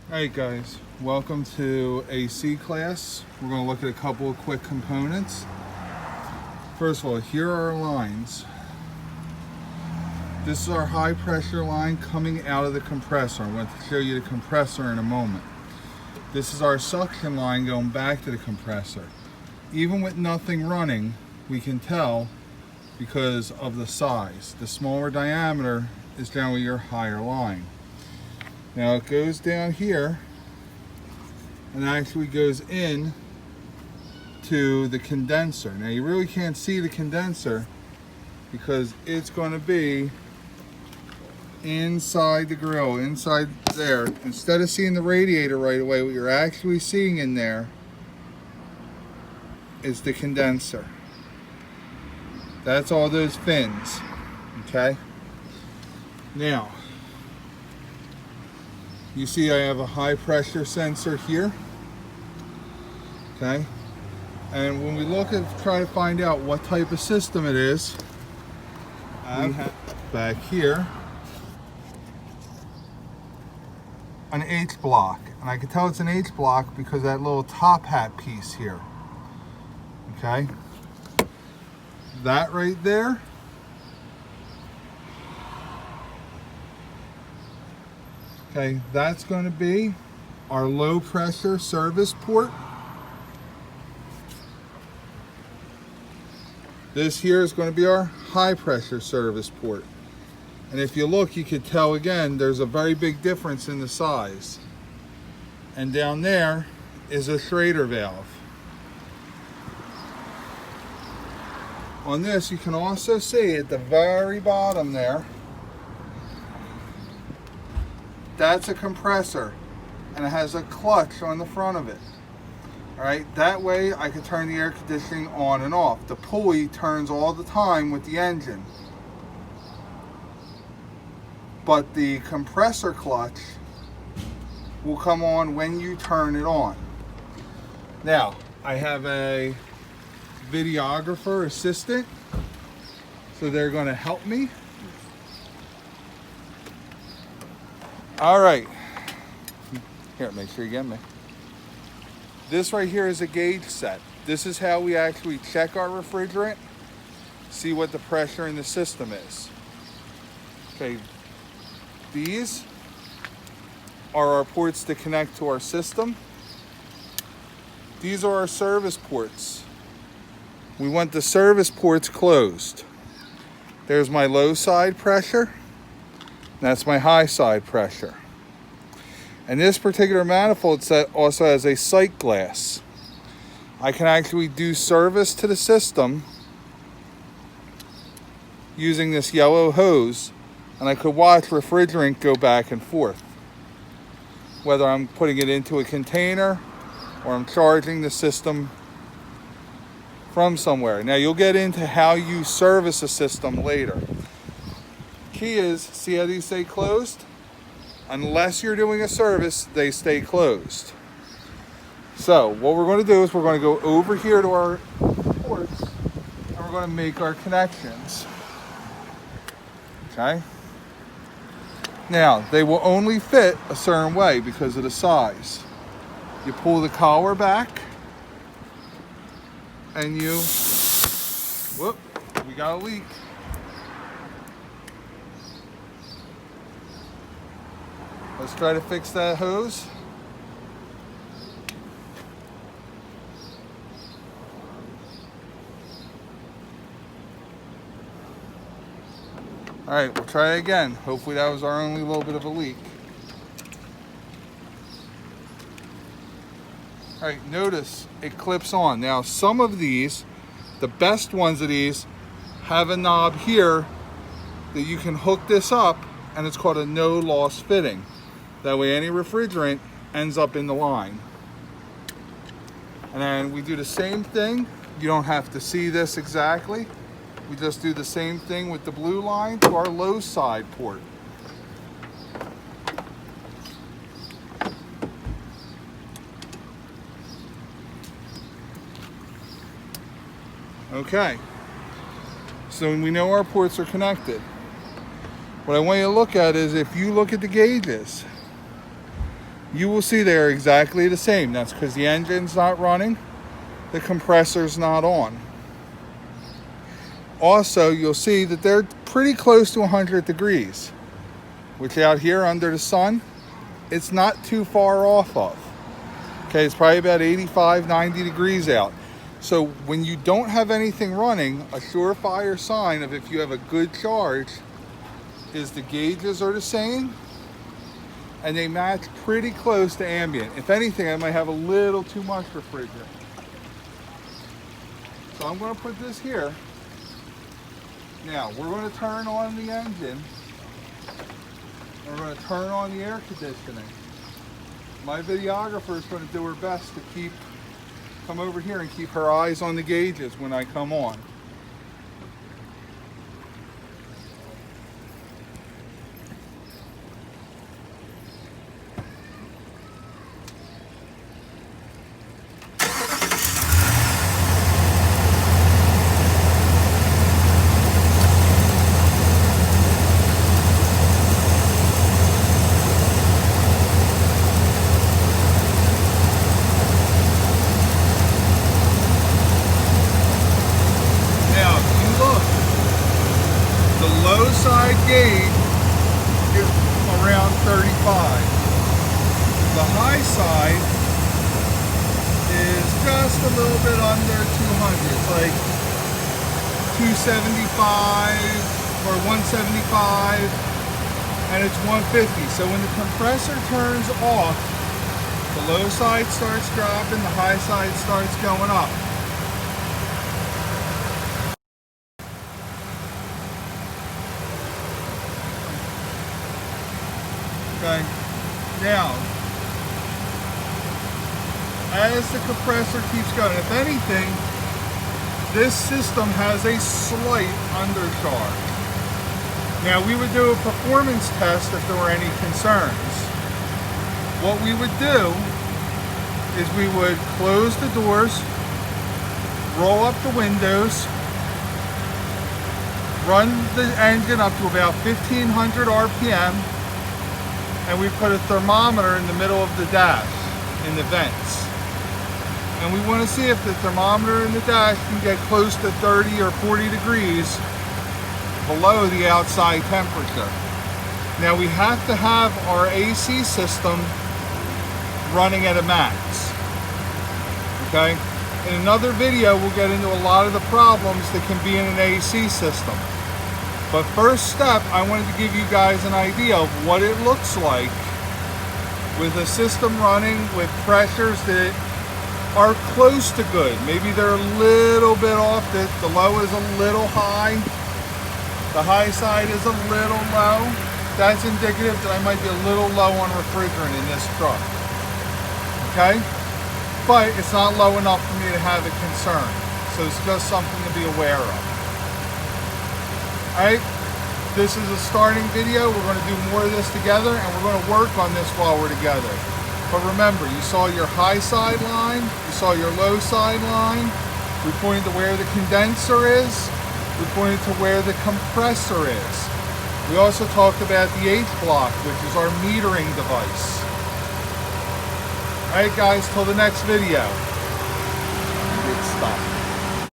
Alright guys, welcome to AC class. We're going to look at a couple of quick components. First of all, here are our lines. This is our high pressure line coming out of the compressor. I'm going to show you the compressor in a moment. This is our suction line going back to the compressor. Even with nothing running, we can tell because of the size. The smaller diameter is generally your higher line. Now it goes down here and actually goes in to the condenser. Now you really can't see the condenser because it's going to be inside the grill, inside there. Instead of seeing the radiator right away, what you're actually seeing in there is the condenser. That's all those fins, okay? Now, you see I have a high pressure sensor here, okay? And when we look at try to find out what type of system it is, we have back here an H block. And I can tell it's an H block because of that little top hat piece here, okay? That right there okay, that's going to be our low pressure service port. This here is going to be our high pressure service port. And if you look, you can tell again, there's a very big difference in the size. And down there is a Schrader valve. On this, you can also see at the very bottom there, that's a compressor, and it has a clutch on the front of it. All right, that way I can turn the air conditioning on and off. The pulley turns all the time with the engine, but the compressor clutch will come on when you turn it on. Now, I have a videographer assistant, so they're going to help me. All right, here, make sure you get me. This right here is a gauge set. This is how we actually check our refrigerant, see what the pressure in the system is. Okay, these are our ports to connect to our system. These are our service ports. We want the service ports closed. There's my low side pressure. That's my high side pressure. And this particular manifold set also has a sight glass. I can actually do service to the system using this yellow hose, and I could watch refrigerant go back and forth, whether I'm putting it into a container or I'm charging the system from somewhere. Now you'll get into how you service a system later. Key is, see how these stay closed? Unless you're doing a service, they stay closed. So what we're going to do is we're going to go over here to our ports and we're going to make our connections. Okay? Now, they will only fit a certain way because of the size. You pull the collar back and you, whoop, we got a leak. Let's try to fix that hose. All right, we'll try it again. Hopefully that was our only little bit of a leak. All right, notice it clips on. Now some of these, the best ones of these, have a knob here that you can hook this up, and it's called a no loss fitting. That way any refrigerant ends up in the line. And then we do the same thing. You don't have to see this exactly. We just do the same thing with the blue line to our low side port. Okay, so we know our ports are connected. What I want you to look at is if you look at the gauges, you will see they're exactly the same. That's because the engine's not running, the compressor's not on. Also, you'll see that they're pretty close to 100 degrees, which out here under the sun, it's not too far off of. Okay, it's probably about 85, 90 degrees out. So when you don't have anything running, a surefire sign of if you have a good charge is the gauges are the same and they match pretty close to ambient. If anything, I might have a little too much refrigerant. So I'm going to put this here. Now we're going to turn on the engine. We're going to turn on the air conditioning. My videographer is going to do her best to come over here and keep her eyes on the gauges when I come on. Gauge is around 35. The high side is just a little bit under 200. It's like 275 or 175, and it's 150. So when the compressor turns off, the low side starts dropping, the high side starts going up. Okay. Now, as the compressor keeps going, if anything, this system has a slight undercharge. Now, we would do a performance test if there were any concerns. What we would do is we would close the doors, roll up the windows, run the engine up to about 1500 RPM, and we put a thermometer in the middle of the dash, in the vents. And we want to see if the thermometer in the dash can get close to 30 or 40 degrees below the outside temperature. Now we have to have our AC system running at a max. Okay? In another video, we'll get into a lot of the problems that can be in an AC system. But first step, I wanted to give you guys an idea of what it looks like with a system running with pressures that are close to good. Maybe they're a little bit off, the low is a little high, the high side is a little low. That's indicative that I might be a little low on refrigerant in this truck. Okay? But it's not low enough for me to have a concern. So it's just something to be aware of. Alright, this is a starting video. We're going to do more of this together, and we're going to work on this while we're together. But remember, you saw your high side line, you saw your low side line. We pointed to where the condenser is. We pointed to where the compressor is. We also talked about the H-block, which is our metering device. Alright guys, till the next video. Good stuff.